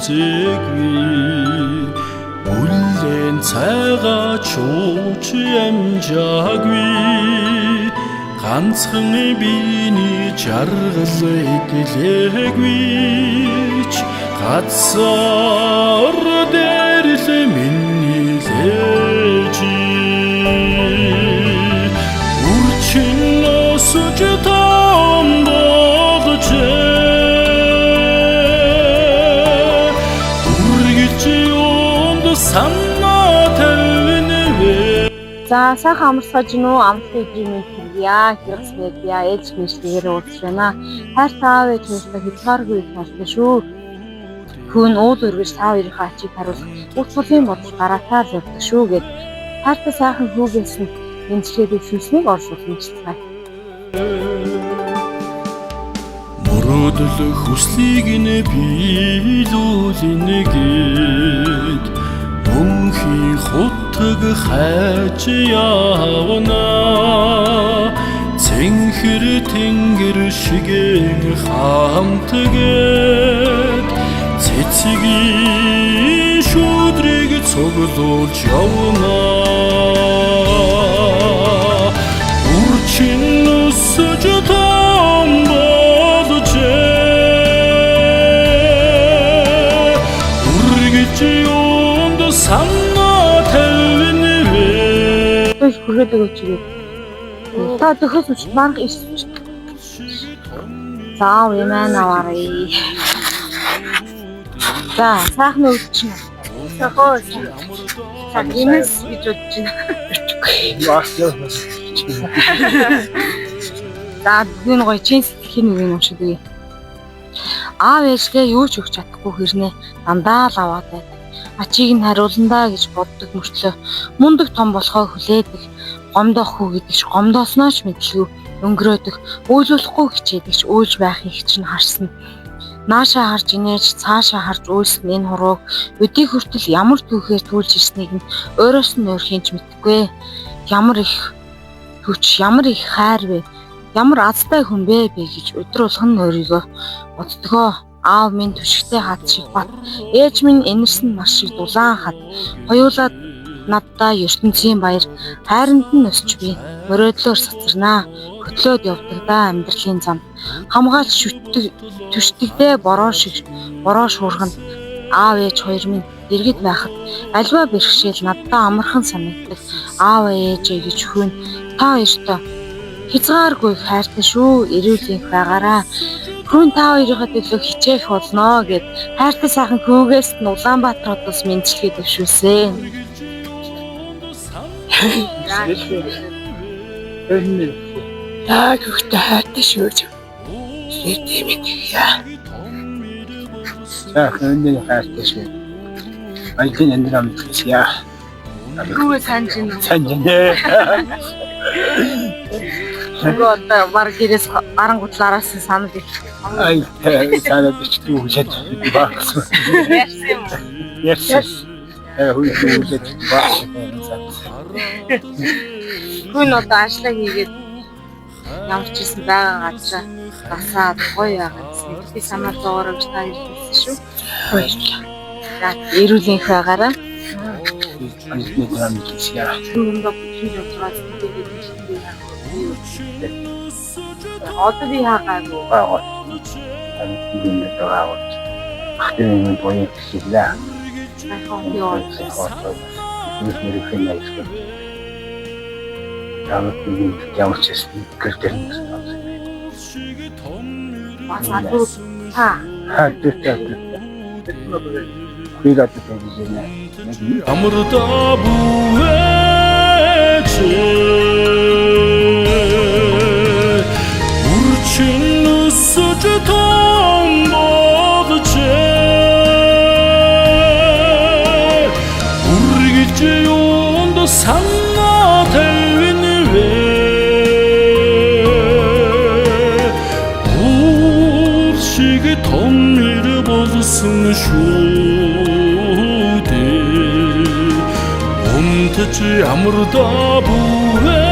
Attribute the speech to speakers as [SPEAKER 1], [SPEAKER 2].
[SPEAKER 1] эцэггүй үлэн цайгаа чууч амжаагүй ганцхан биений жаргал эдлээгүй ч гацсаар дээр л миний лэж үрчин осож том болж үргэлж юунд санаа тавинвэ.
[SPEAKER 2] За сайхан амарсгаж гинүү амралтын өдрийн хэрэгье хэрэгс медиа ээж мэдлэгээр уулзж байна. Хайр таав ээж хоёртой хязгааргүй талтай шүү. Хүн ууд өргөж та хоёрын ачийг харуулах бүх төрлийн бодол гараатаар явдаг шүү гэд хайртай сайхан хүүгээс нь эмчилээд өвсөлснийг оршуулсан байна.
[SPEAKER 1] Мөрөөдөл хүслийг нь биелүүлнэ гэд мөнхийн хутаг хайж явна цэнхэр тэнгэр шигээр хамтгээд цэцгийн шүүдрийг цуглуулж явна үрчин өсөж том болж үргэж юунд санаа тавинвэ.
[SPEAKER 2] Хүрээд өгөөч. Та дөхөс үч манх иш. За вэмэн аваарай. За сайхан өвчин. Сохоо. За гинэс гэж бодож байна. За гүн гоё чин сэтгэхийн үгийн юм шиг үе. Аав ээжлээ юу ч өгч чадахгүй хэрнээ дандаа л аваад байдаг. Ачийг нь хариулнаа гэж боддог мөртлөө мундаг том болохоо хүлээдэг. Гомдоохгүй гэдэг ч гомдоосноо ч мэдлгүй өнгөрөөдөг. Үйлүүлэхгүй хичээдэг ч үйлж байхыг чинь харсна. Наашаа харж инээж цаашаа харж үйлсэн энэ хурууг өдий хүртэл ямар түүхээр түлж ирснийг нь өөрөөс нь өөр хинч мэдэхгүй. Ямар их хүч, ямар их хайр вэ? Ямар азтай хүн бэ гэж өдөр болгон өөрийгөө боддгоо. Аав минь түшигтэй хат шиг бат. Ээж минь энэрсэн нар шиг дулаан хат. Хоёулаад наддаа ертөнцийн баяр хайранд нь өсч би мөрөөдлөөр сацарнаа. Хөтлөөд явдагдаа амьдралын зам. Хамгаалж түштэгдээ бороо шуурганд аав ээж хоёр минь дэргэд байхад альва бэрхшээл наддаа амархан санагддаг. Аав ээжээ гэж хүн та хоёртой хязгааргүй хайртай шүү. Эрүүлийн байгаараа. Хүн та хоёрын төлөө хичээх болно гэд хайртай сайхан хүүгээс нь Улаанбаатар хотоос мэндчилгээ төвшүүлсэн.
[SPEAKER 3] Яг ихтэй хайртай шүү. Сэтэм яа. За хөөний хайртай шүү. Айдын эндрам яа.
[SPEAKER 2] Хүүгээ санджин. Нөгөө одоо баг гэрээс гарангуудлаараас санал их.
[SPEAKER 3] Ай санаад ичдэг хүлээд багсан. Ярьсан. Хүлээд багсан.
[SPEAKER 2] Хүн одоо ажлаа хийгээд ямар ч гэсэн байгаа газар басаад гоё яагаад би санаа зовоорож та ирсэн шүү.
[SPEAKER 3] Баярлалаа.
[SPEAKER 2] За эрүүлийн байгаараа.
[SPEAKER 3] Альтны драм хийя.
[SPEAKER 2] Түндэ бүхий яваад тэгээд одоо би хаагаагүй.
[SPEAKER 3] Аа. Амин дэваа. Ахтын боёо хийлээ.
[SPEAKER 2] Ахын ёо.
[SPEAKER 3] Нэрийг хийнэйсгүй. Ямар ч юм гэрдэр нь.
[SPEAKER 2] Масадуу та.
[SPEAKER 3] Хүйгээд байгаа.
[SPEAKER 1] Амрда бүвэж үрчин өсөж том болж үргэлж юунд санаа тавинвэ үр шиг том нэр болсон шүү. Амрда бүвэ